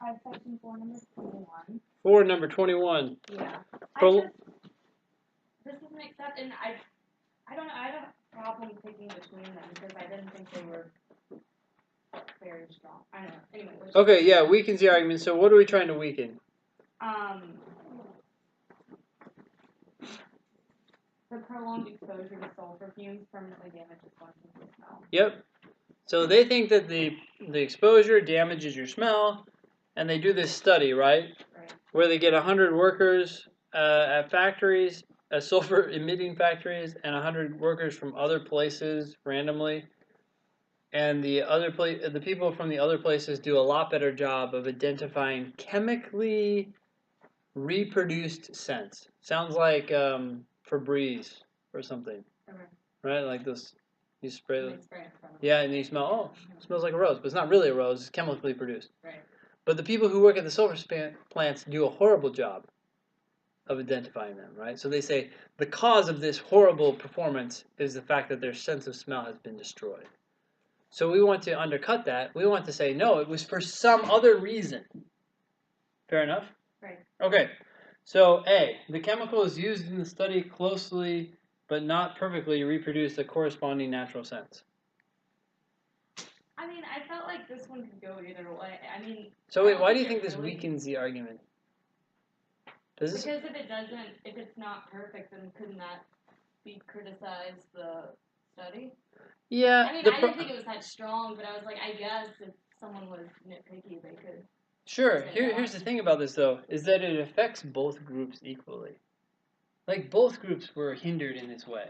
5, section 4, number 21. 4, number 21. Yeah. This doesn't accept, and I don't know, I had a problem picking between them because I didn't think they were very strong. I don't know. Anyway. Okay, yeah, weakens the argument. So what are we trying to weaken? The prolonged exposure to sulfur fumes permanently damages functions of smell. Yep. So they think that the exposure damages your smell, and they do this study, right? Right. Where they get 100 workers at factories, sulfur-emitting factories, and 100 workers from other places randomly. And the people from the other places do a lot better job of identifying chemically reproduced scents. Sounds like Febreze or something, Okay. right? Like this, you spray it. Yeah, and you smell. Oh, it smells like a rose, but it's not really a rose. It's chemically produced. Right. But the people who work at the sulfur plants do a horrible job of identifying them, right? So they say the cause of this horrible performance is the fact that their sense of smell has been destroyed. So we want to undercut that. We want to say, no, it was for some other reason. Fair enough? Right. Okay. So A, the chemicals used in the study closely but not perfectly reproduce the corresponding natural scents. I mean, I felt like this one could go either way. I mean... So wait, why do you think this weakens the argument? Because if it's not perfect, then couldn't that be criticized the study? Yeah. I mean, I didn't think it was that strong, but I was like, I guess if someone was nitpicky, they could. Sure. Here's the thing about this, though, is that it affects both groups equally. Like, both groups were hindered in this way.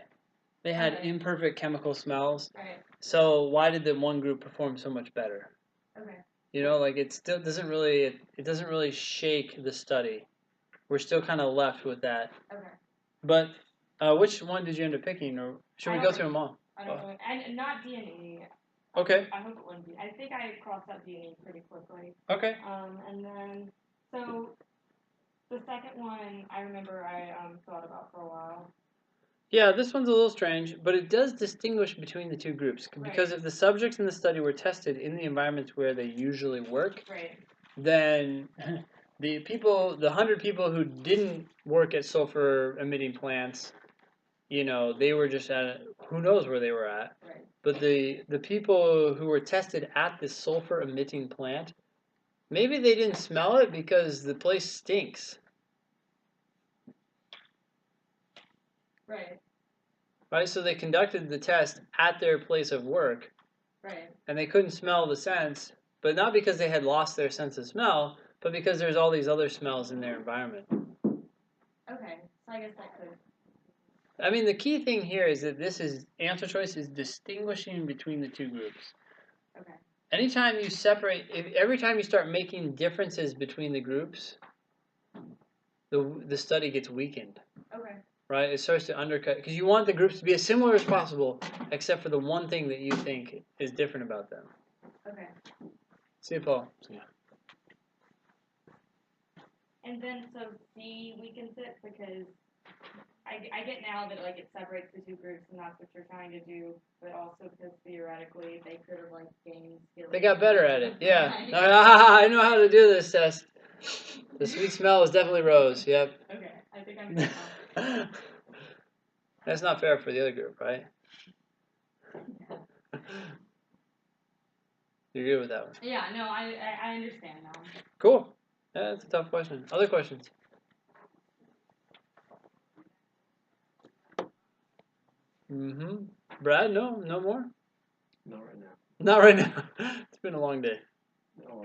They had imperfect chemical smells. Right. So why did the one group perform so much better? Okay. You know, like it still doesn't really shake the study. We're still kind of left with that. Okay. But which one did you end up picking, or should we go through them all? I don't know. And not D&E. Okay. I hope it wouldn't be. I think I crossed out D&E pretty quickly. Okay. And then so the second one I remember I thought about for a while. Yeah, this one's a little strange, but it does distinguish between the two groups. Because if the subjects in the study were tested in the environments where they usually work, then the 100 people who didn't work at sulfur-emitting plants, you know, they were just at, who knows where they were at. Right. But the people who were tested at this sulfur-emitting plant, maybe they didn't smell it because the place stinks. Right. Right, so they conducted the test at their place of work. Right. And they couldn't smell the scents, but not because they had lost their sense of smell, but because there's all these other smells in their environment. Okay, so I guess that could. I mean, the key thing here is that answer choice is distinguishing between the two groups. Okay. Anytime you separate, every time you start making differences between the groups, the study gets weakened. Okay. Right? It starts to undercut, because you want the groups to be as similar as possible, except for the one thing that you think is different about them. Okay. See you, Paul. Yeah. And then, so C weakens it, because I get now that, like, it separates the two groups, and that's what you're trying to do, but also because theoretically they could have, like, gained skills. They got better at it, yeah. I know how to do this test. The sweet smell is definitely rose, yep. Okay, I think I'm good now. That's not fair for the other group, right? Yeah. You're good with that one? Yeah, no, I understand now. Cool. Yeah, that's a tough question. Other questions? Mm-hmm. Brad, no more? Not right now. Not right now. It's been a long day. No,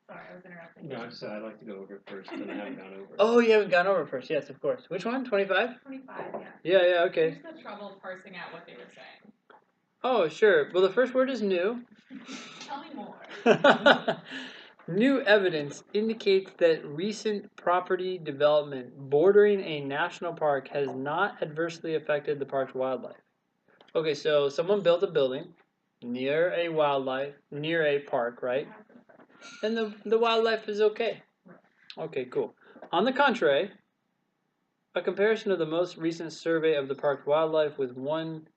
Sorry, I was interrupting. No, I just said I'd like to go over it first, and I haven't gone over it. Oh, you haven't gone over it first. Yes, of course. Which one? 25? 25, yeah. Yeah, okay. I just had trouble parsing out what they were saying. Oh, sure. Well, the first word is new. Tell me more. New evidence indicates that recent property development bordering a national park has not adversely affected the park's wildlife. Okay, so someone built a building near a park, right? And the wildlife is okay. Okay, cool. On the contrary, a comparison of the most recent survey of the park's wildlife with one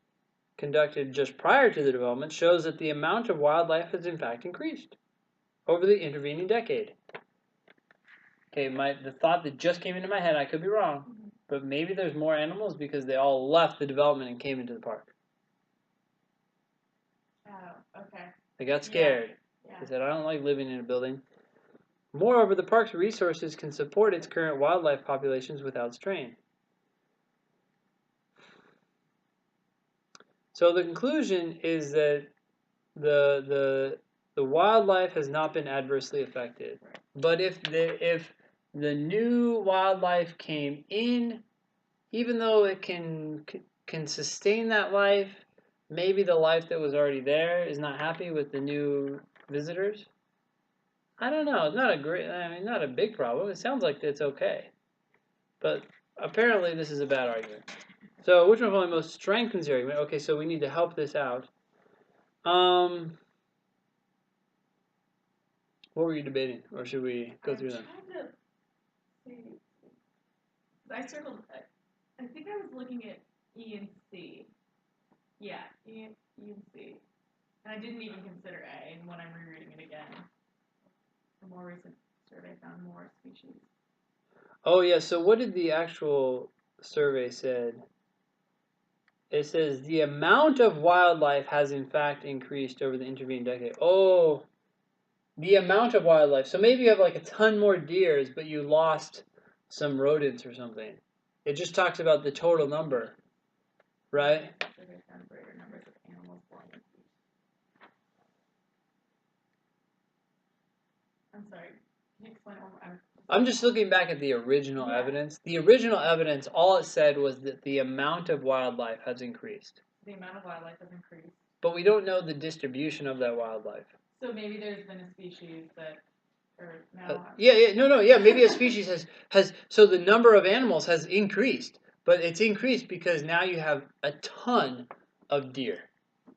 conducted just prior to the development shows that the amount of wildlife has in fact increased. over the intervening decade. Okay, the thought that just came into my head, I could be wrong, but maybe there's more animals because they all left the development and came into the park. Oh, okay. They got scared. Yeah. They said, I don't like living in a building. Moreover, the park's resources can support its current wildlife populations without strain. So the conclusion is that the wildlife has not been adversely affected. But if the new wildlife came in, even though it can sustain that life, maybe the life that was already there is not happy with the new visitors. I don't know. It's not a big problem. It sounds like it's okay. But apparently this is a bad argument. So which one probably most strengthens the argument? Okay, so we need to help this out. What were you debating? Or should we go through them? I circled, I think I was looking at E and C. Yeah, E and C. And I didn't even consider A, and when I'm rereading it again, a more recent survey found more species. Oh yeah, so what did the actual survey said? It says the amount of wildlife has in fact increased over the intervening decade. Oh, the amount of wildlife. So maybe you have like a ton more deers, but you lost some rodents or something. It just talks about the total number, right? Survey found greater numbers of animals belonging to each. I'm sorry, can you explain it one more? I'm just looking back at the original Yeah. evidence. The original evidence, all it said was that the amount of wildlife has increased. The amount of wildlife has increased. But we don't know the distribution of that wildlife. So maybe there's been a species that, or now. Maybe a species has, so the number of animals has increased, but it's increased because now you have a ton of deer.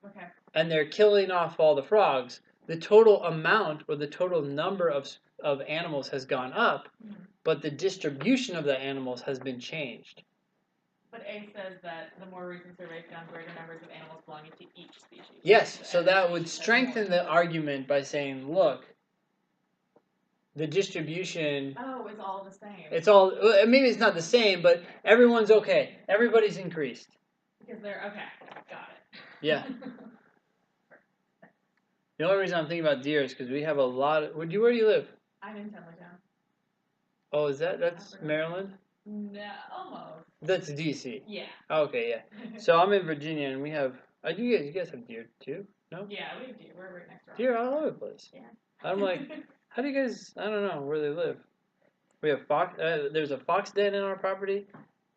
Okay. And they're killing off all the frogs. The total amount or the total number of animals has gone up, but the distribution of the animals has been changed. But A says that the more recent survey found greater numbers of animals belonging to each species. Yes, so that would strengthen the argument by saying, look, the distribution... Oh, it's all the same. It's all... Maybe it's not the same, but everyone's okay. Everybody's increased. Because they're... Okay, got it. Yeah. The only reason I'm thinking about deer is because we have a lot of... Where do you live? I'm in Tenleytown. Oh, that's Maryland? No, almost. That's D.C. Yeah. Okay, yeah. So I'm in Virginia, and we have... you guys have deer, too? No? Yeah, we have deer. We're right next door. Deer all over the place. Yeah. I'm like, how do you guys... I don't know where they live. We have fox... there's a fox den in our property,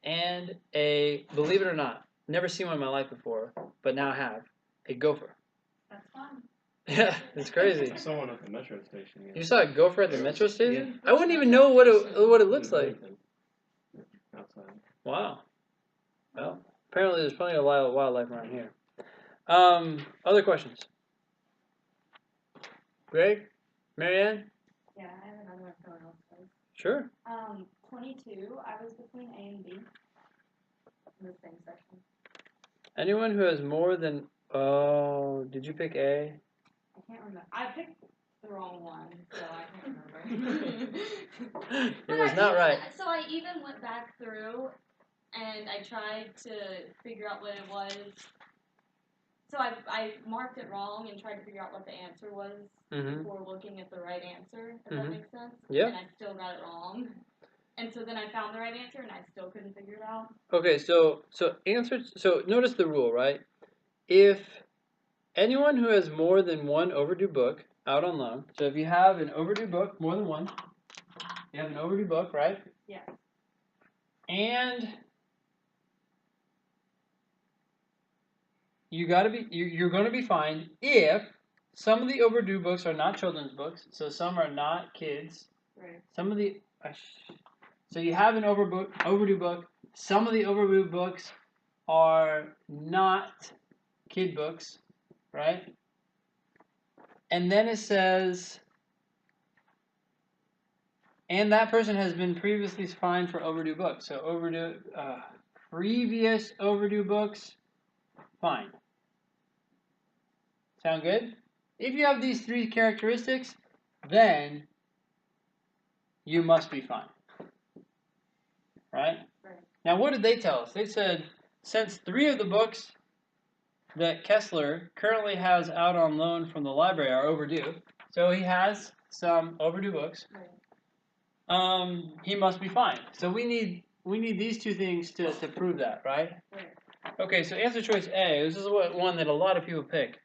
and believe it or not, never seen one in my life before, but now I have, a gopher. That's fun. Yeah, it's crazy. I saw one at the metro station. Yeah. You saw a gopher at the metro station? I wouldn't even know what it looks like. Outside. Wow. Well, apparently there's plenty of wildlife around here. Other questions? Greg? Marianne? Yeah, I have another one for else. Sure. 22, I was between A and B. In the same section. Anyone who has more than... Oh, did you pick A? I can't remember. I picked the wrong one, so I can't remember. It was not right. So I even went back through and I tried to figure out what it was. So I marked it wrong and tried to figure out what the answer was before looking at the right answer, if that makes sense. Yeah. And I still got it wrong. And so then I found the right answer and I still couldn't figure it out. Okay, so notice the rule, right? If anyone who has more than one overdue book out on loan, so if you have an overdue book, more than one, you have an overdue book, right? Yeah. And you're going to be fined if some of the overdue books are not children's books, so some are not kids. Right. Some of the so you have an overdue book. Some of the overdue books are not kid books, right? And then it says, and that person has been previously fined for overdue books. So previous overdue books, fine. Sound good? If you have these three characteristics, then you must be fine. Right? Right. Now, what did they tell us? They said, since 3 of the books that Kessler currently has out on loan from the library are overdue, so he has some overdue books, Right. he must be fine. So we need these 2 things to prove that, right? Right. Okay, so answer choice A, this is one that a lot of people pick.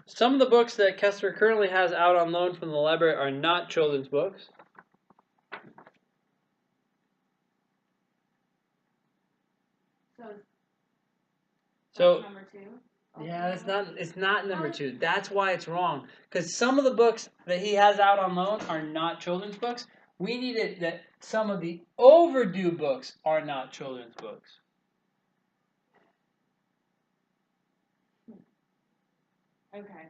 Some of the books that Kessler currently has out on loan from the library are not children's books. So So that's number 2. yeah, it's not number 2. That's why it's wrong. Because some of the books that he has out on loan are not children's books. We need it that some of the overdue books are not children's books. Okay.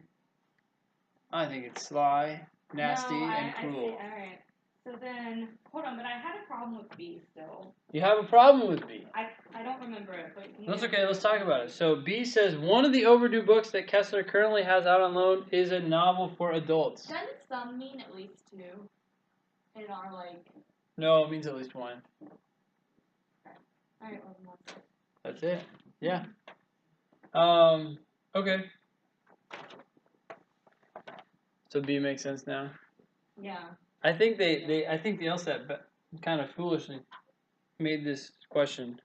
I think it's sly, nasty, no, and cruel. I see. All right. So then, hold on, but I had a problem with B still. You have a problem with B. I don't remember it, but can you That's answer okay, let's talk about it. So B says one of the overdue books that Kessler currently has out on loan is a novel for adults. Doesn't some mean at least 2? In our like. No, it means at least 1. All right, well, more. That's it. Yeah. Okay. So B makes sense now. Yeah. I think I think the LSAT kind of foolishly made this question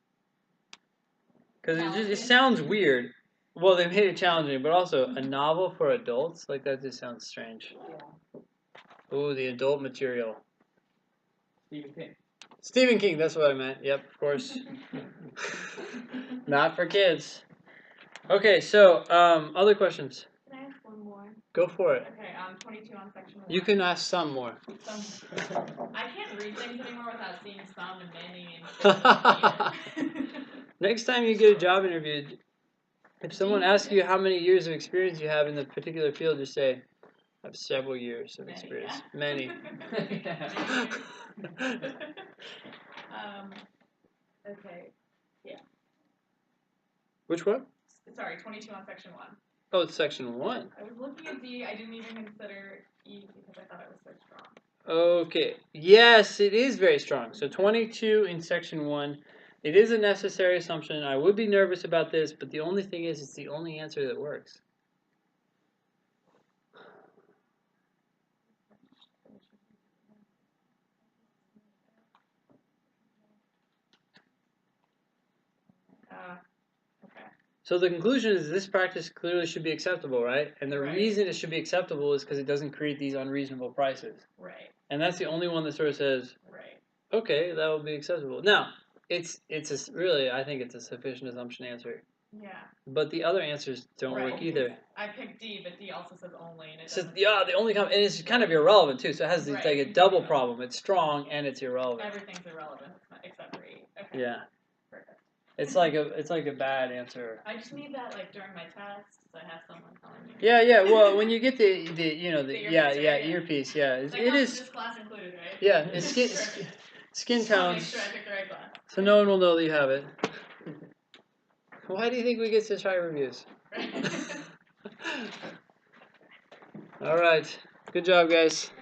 because it sounds weird. Well, they made it challenging, but also a novel for adults, like that just sounds strange. Yeah. Ooh, the adult material. Stephen King. Stephen King, that's what I meant. Yep, of course. Not for kids. Okay, so other questions. Can I ask one more? Go for it. Okay, 22 on section 1. You can ask some more. I can't read things anymore without seeing some and many and Next time you get a job interview, if someone asks you how many years of experience you have in the particular field, just say, I have several years of experience. Many. Okay. Yeah. Which one? Sorry, 22 on section 1. Oh, it's section 1. I was looking at D. I didn't even consider E because I thought it was so strong. Okay. Yes, it is very strong. So 22 in section 1. It is a necessary assumption. I would be nervous about this, but the only thing is it's the only answer that works. Okay. So the conclusion is this practice clearly should be acceptable, right? And the reason it should be acceptable is because it doesn't create these unreasonable prices. Right. And that's the only one that sort of says, Right. okay, that will be acceptable. Now, it's really, I think it's a sufficient assumption answer. Yeah. But the other answers don't work either. I picked D, but D also says only, and it says, doesn't. yeah, the only and it's kind of irrelevant too. So it has like a double problem. It's strong and it's irrelevant. Everything's irrelevant except for E. Okay. Yeah. Perfect. It's like a bad answer. I just need that like during my test, so I have someone telling me. Yeah. Well, when you get the earpiece, yeah, That it comes is. with this class included, right? Yeah, it's skin Just wanna make tones. sure I picked the right class. So no one will know that you have it. Why do you think we get such high reviews? All right. Good job, guys.